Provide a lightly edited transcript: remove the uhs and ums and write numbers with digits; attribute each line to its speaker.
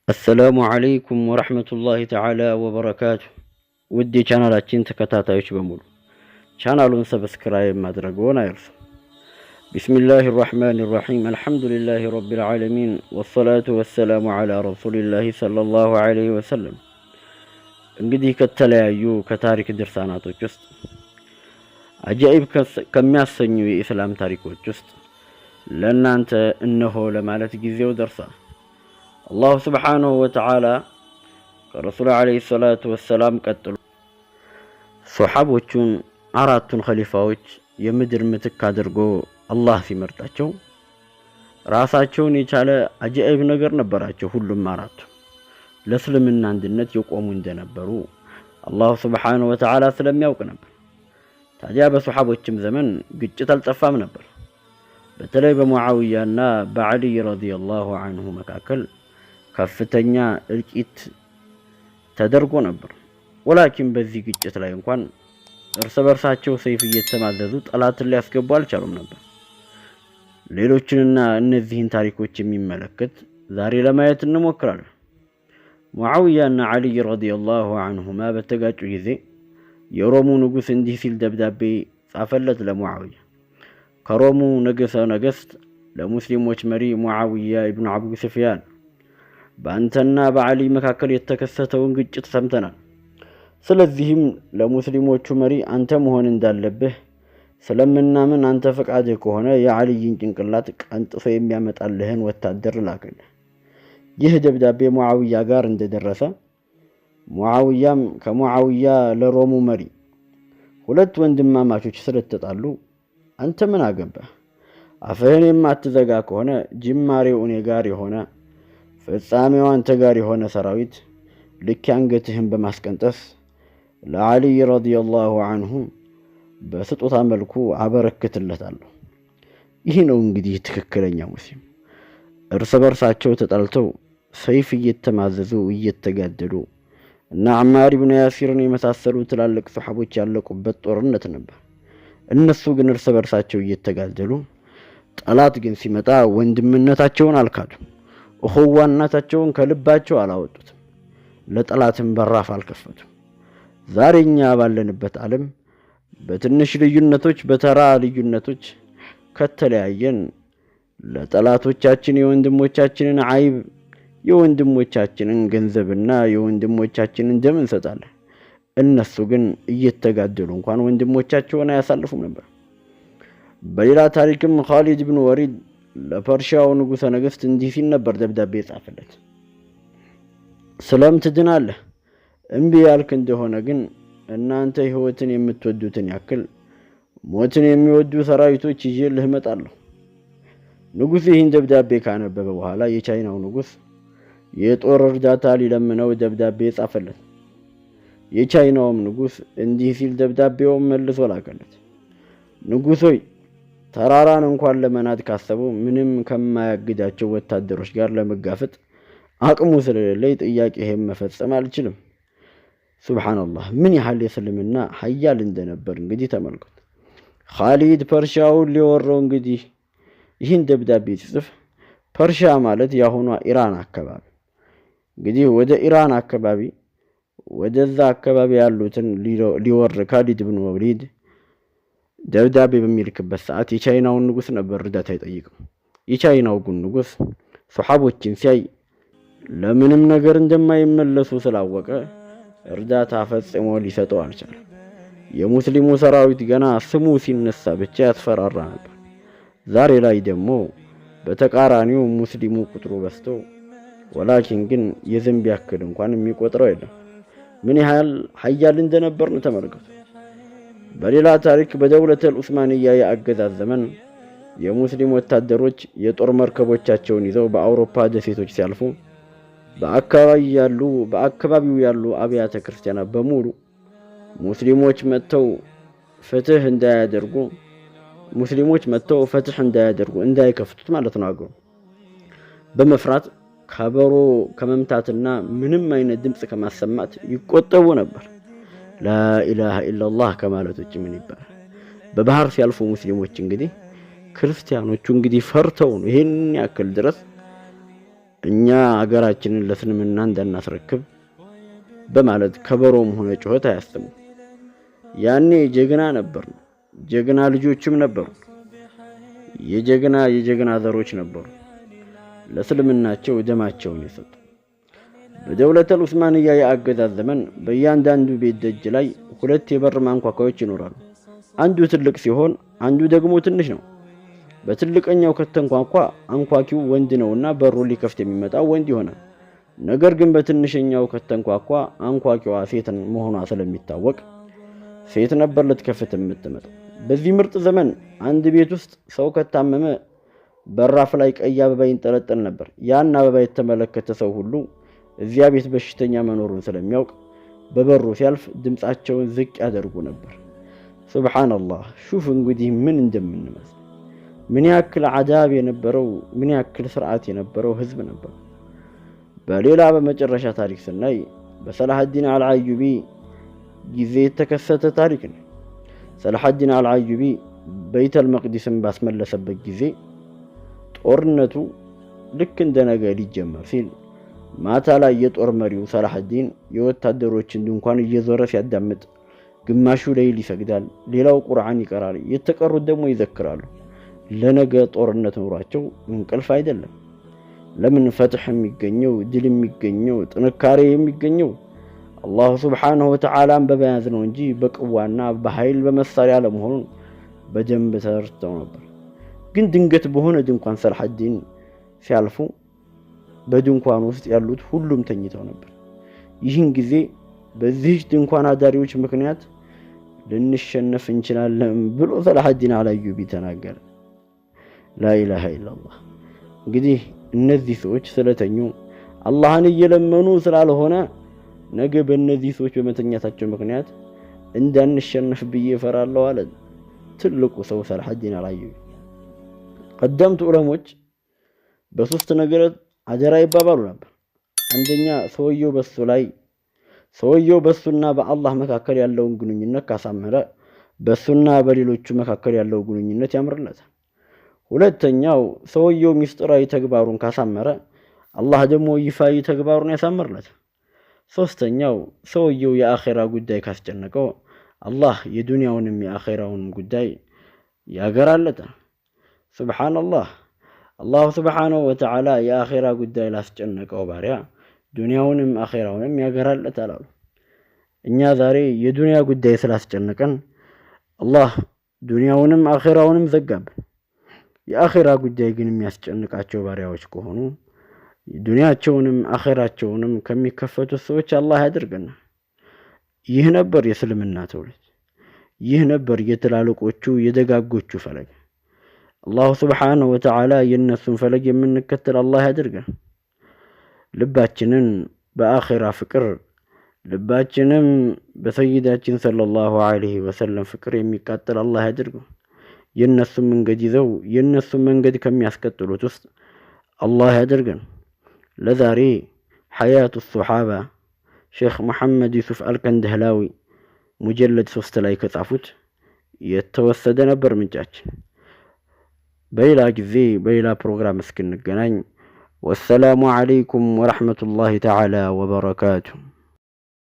Speaker 1: السلام عليكم ورحمة الله تعالى وبركاته. ودي ቻናላችን ተከታታዮች በሙሉ ቻናሉን ሰብስክራይብ ማድረግዎን አይርሱ። بسم الله الرحمن الرحيم الحمد لله رب العالمين والصلاة والسلام على رسول الله صلى الله عليه وسلم። እንግዲህ ከተለያዩ ከታሪክ ድርሳናቶች ውስጥ አጃኢብ ከሚያሰኙ የኢስላም ታሪኮች ውስጥ ለእናንተ እነሆ ለማለት ጊዜው ደርሷል። الله سبحانه وتعالى كرسول عليه الصلاة والسلام قتل صحابوچون አራቱን ኸሊፋዎች የምድር ምትክ አድርጎ አላህ ሲመርጣቸው ራሳቸውን የቻለ አጃኢብ ነገር ነበራቸው። ሁሉም አራቱ ለእስልምና አንድነት የቆሙ እንደነበሩ አላህ Subhanahu Wa Ta'ala ስለሚያውቅ ነበር። ታዲያ በሶሐቦችም ዘመን ግጭት አልጠፋም ነበር። በተለይ በሙዓዊያና በዓሊ ረዲየላሁ ዐንሁ መካከል ከፍተኛ እልቂት ተደርጎ ነበር። ወላኪን በዚህ ግጭት ላይ እንኳን እርስ በርሳቸው ሰይፍ እየተማዘዙ ጠላትን ሊያስገቡ አልቻሉም ነበር። ሌሎችንና እነዚህን ታሪኮች የሚመለከት ዛሬ ለማየት እንሞክራለን። ሙዓዊያና ዓሊ ረዲየላሁ ዐንሁማ በተጋጩ ጊዜ የሮሙ ንጉስ እንዲህ ሲል ደብዳቤ ጻፈለት ለሙዓዊያ። ከሮሙ ነገሰ ነገስት ለሙስሊሞች መሪ ሙዓዊያ ኢብኑ አቡ ሱፊያን በአንተና በዓሊ መካከል የተከሰተውን ግጭት ሰምተናል። ስለዚህም ለሙስሊሞቹ መሪ አንተ መሆን እንዳለብህ ስለምናምን አንተ ፈቃድህ ከሆነ የዓሊን ጭንቅላት ቀንጥሶ የሚያመጣልህን ወታደር ላክልህ። ይህ ደብዳቤ ሙዓዊያ ጋር እንደደረሰ ሙዓዊያም ከሙዓዊያ ለሮሙ መሪ ሁለት ወንድማማቾች ስለተጣሉ አንተ ምን አገባህ? አፍህን የማትዘጋ ከሆነ ጅማሬው እኔ ጋር የሆነ ፍጻሜው አንተ ጋር የሆነ ሰራዊት ልክ አንገትህን በማስቀንጠስ ለዓሊ ረዲየላሁ ዐንሁ በስጦታ መልኩ አበረክትለታለሁ። ይህ ነው እንግዲህ ትክክለኛ ሙስሊም። እርስ በርሳቸው ተጣልተው ሰይፍ እየተማዘዙ እየተጋደሉ እና አማር ኢብኑ ያሲርን የመሳሰሉ ትላልቅ ሱሐቦች ያለቁበት ጦርነት ነበር። እነሱ ግን እርስ በርሳቸው እየተጋደሉ ጠላት ግን ሲመጣ ወንድምነታቸውን አልካዱም። እኹዋነታቸውን ከልባቸው አላወጡትም። ለጠላትም በራፍ አልከፈቱም። ዛሬኛ ባለንበት ዓለም በትንሽ ልዩነቶች በተራ ልዩነቶች ከተለያየን ለጠላቶቻችን የወንድሞቻችንን አይብ የወንድሞቻችንን ገንዘብና የወንድሞቻችንን ደም እንሰጣለን። እነሱ ግን እየተጋደሉ እንኳን ወንድሞቻቸውን አያሳልፉም ነበር። በሌላ ታሪክም ኻሊድ ኢብኑ ወሊድ ለፐርሺያው ንጉሠ ነገሥት እንዲህ ሲል ነበር ደብዳቤ ጻፈለት። ሰላም ትድናለህ፣ እምቢ ያልክ እንደሆነ ግን እናንተ ህይወትን የምትወዱትን ያክል ሞትን የሚወዱ ሰራዊቶች ይዤልህ እመጣለሁ። ንጉሥ ይህን ደብዳቤ ካነበበ በኋላ የቻይናው ንጉሥ የጦር እርዳታ ሊለምነው ደብዳቤ ጻፈለት። የቻይናውም ንጉሥ እንዲህ ሲል ደብዳቤውን መልሶ ላከለት። ንጉሥ ሆይ ተራራን እንኳን ለመናድ ካሰቡ ምንም ከማያግዳቸው ወታደሮች ጋር ለመጋፈጥ አቅሙ ስለሌለኝ ጥያቄህን መፈጸም አልችልም። ሱብሃንአላህ ምን ያህል የእስልምና ኃያል እንደነበር እንግዲህ ተመልከቱ። ኻሊድ ፐርሺያውን ሊወረው እንግዲህ ይህን ደብዳቤ ሲጽፍ ፐርሺያ ማለት ያሁኗ ኢራን አካባቢ እንግዲህ ወደ ኢራን አካባቢ ወደዛ አካባቢ ያሉትን ሊወር ኻሊድ ኢብኑ ወሊድ ደብዳቤ በሚልክበት ሰዓት የቻይናውን ንጉስ ነበር እርዳታ ይጠይቀው። የቻይናው ንጉስ ሱሐቦችን ሲያይ ለምንም ነገር እንደማይመለሱ ስላወቀ እርዳታ ፈጽሞ ሊሰጠው አልቻለም። የሙስሊሙ ሰራዊት ገና ስሙ ሲነሳ ብቻ ያስፈራራ ነበር። ዛሬ ላይ ደግሞ በተቃራኒው ሙስሊሙ ቁጥሩ በዝቶ ወላኪን ግን የዝንብ ያክል እንኳን የሚቆጥረው የለም። ምን ያህል ኃያል እንደነበር ነው ተመልከቱ። በሌላ ታሪክ በደውለተል ዑስማንያ የአገዛዝ ዘመን የሙስሊም ወታደሮች የጦር መርከቦቻቸውን ይዘው በአውሮፓ ደሴቶች ሲያልፉ በአካባቢው ያሉ አብያተ ክርስቲያናት በሙሉ ሙስሊሞች መጥተው ፍትህ እንዳያደርጉ እንዳይከፍቱት ማለት ነው አገሩ በመፍራት ከበሮ ከመምታትና ምንም አይነት ድምጽ ከማሰማት ይቆጠቡ ነበር። ላኢላሃ ኢላላህ ከማለት ውጭ ምን ይባላል? በባህር ሲያልፉ ሙስሊሞች እንግዲህ ክርስቲያኖቹ እንግዲህ ፈርተው ነው ይሄን ያክል ድረስ እኛ አገራችንን ለእስልምና እንዳናስረክብ በማለት ከበሮም ሆነ ጩኸት አያሰሙ። ያኔ ጀግና ነበሩ፣ ጀግና ልጆችም ነበሩ፣ የጀግና ዘሮች ነበሩ፣ ለእስልምናቸው ደማቸውን የሰጡ። በደውለተል ዑስማንያ የአገዛዝ ዘመን በእያንዳንዱ ቤት ደጅ ላይ 2 የበር ማንኳኳዮች ይኖራሉ። አንዱ ትልቅ ሲሆን አንዱ ደግሞ ትንሽ ነው። በትልቀኛው ከተንኳኳ አንኳኪው ወንድ ነውና በሩ ሊከፍት የሚመጣው ወንድ ይሆናል። ነገር ግን በትንሽኛው ከተንኳኳ አንኳኪዋ ሴት መሆኗ ስለሚታወቅ ሴት ነበር ልትከፍት የምትመጣው። በዚህ ምርጥ ዘመን አንድ ቤት ውስጥ ሰው ከታመመ በራፍ ላይ ቀይ አበባ ይንጠለጠል ነበር። ያን አበባ የተመለከተ ሰው ሁሉ እዚያ ቤት በሽተኛ መኖሩን ስለሚያውቅ በበሩ ሲያልፍ ድምጻቸውን ዝቅ ያደርጉ ነበር። ሱብሃንአላህ። ሹፍ እንግዲህ ምን እንደምንመስል፣ ምን ያክል አዳብ የነበረው፣ ምን ያክል ስርዓት የነበረው ህዝብ ነበር። በሌላ በመጨረሻ ታሪክ ስናይ በሰላሐዲን አልአዩቢ ጊዜ የተከሰተ ታሪክ ነው። ሰላሐዲን አልአዩቢ በይተል መቅዲስን ባስመለሰበት ጊዜ ጦርነቱ ልክ እንደነገ ሊጀመር ሲል ማታ ላይ የጦር መሪው ሰላሐዲን የወታደሮችን ድንኳን እየዞረ ሲያዳምጥ ግማሹ ሌሊት ይሰግዳል፣ ሌላው ቁርአን ይቀራል፣ የተቀሩት ደግሞ ይዘክራሉ። ለነገ ጦርነት ኖሯቸው እንቅልፍ አይደለም። ለምን ፈትህ የሚገኘው ድል የሚገኘው ጥንካሬ የሚገኘው አላህ ሱብሓነሁ ወተዓላን በመያዝ ነው እንጂ በቅዋና በኃይል በመሳሪያ ለመሆኑን በደንብ ተረድተው ነበር። ግን ድንገት በሆነ ድንኳን ሰላሐዲን ሲያልፉ በድንኳን ውስጥ ያሉት ሁሉም ተኝተው ነበር። ይህን ጊዜ በዚህ ድንኳን አዳሪዎች ምክንያት ልንሸነፍ እንችላለን ብሎ ሰላሐዲን አልአዩቢ ተናገረ። ላኢላሃ ኢላላህ። እንግዲህ እነዚህ ሰዎች ስለተኙ አላህን እየለመኑ ስላልሆነ ነገ በእነዚህ ሰዎች በመተኛታቸው ምክንያት እንዳንሸነፍ ብዬ እፈራለሁ አለ ትልቁ ሰው ሰላሐዲን አልአዩቢ። ቀደምት ዑለሞች በሶስት ነገር አደራ ይባባሉ ነበር። አንደኛ ሰውየው በሱና በአላህ መካከል ያለውን ግንኙነት ካሳመረ በሱና በሌሎቹ መካከል ያለው ግንኙነት ያምርለታል። ሁለተኛው ሰውየው ሚስጥራዊ ተግባሩን ካሳመረ አላህ ደግሞ ይፋዊ ተግባሩን ያሳምርለታል። ሶስተኛው ሰውየው የአኺራ ጉዳይ ካስጨነቀው አላህ የዱንያውንም የአኺራውንም ጉዳይ ያገራለታል። ሱብሃንአላህ። አላህ ሱብሓነሁ ወተዓላ የአኺራ ጉዳይ ላስጨነቀው ባሪያ ዱንያውንም አኺራውንም ያገራለታል አሉ። እኛ ዛሬ የዱንያ ጉዳይ ስላስጨነቀን አላህ ዱንያውንም አኺራውንም ዘጋብን። የአኺራ ጉዳይ ግን የሚያስጨንቃቸው ባሪያዎች ከሆኑ ዱንያቸውንም አኺራቸውንም ከሚከፈቱት ሰዎች አላህ ያድርገን። ይህ ነበር የእስልምና ትውልድ። ይህ ነበር የትላልቆቹ የደጋጎቹ ፈለግ። አላህ ሱብሓነሁ ወተዓላ የነሱን ፈለግ የምንከተል አላህ ያድርገን። ልባችንን በአኺራ ፍቅር፣ ልባችንም በሰይዳችን ሰለላሁ ዐለይሂ ወሰለም ፍቅር የሚቃጠል አላህ ያድርገን። የነሱን መንገድ ይዘው የነሱን መንገድ ከሚያስቀጥሉት ውስጥ አላህ ያድርገን። ለዛሬ ሐያቱ ሱሐባ ሼክ መሐመድ ዩሱፍ አልከንደህላዊ ሙጀለድ 3 ላይ ከጻፉት የተወሰደ ነበር ምንጫችን። በሌላ ጊዜ በሌላ ፕሮግራም እስክንገናኝ ወሰላሙ ዐለይኩም ወረሕመቱላሂ ተዓላ ወበረካቱሁ።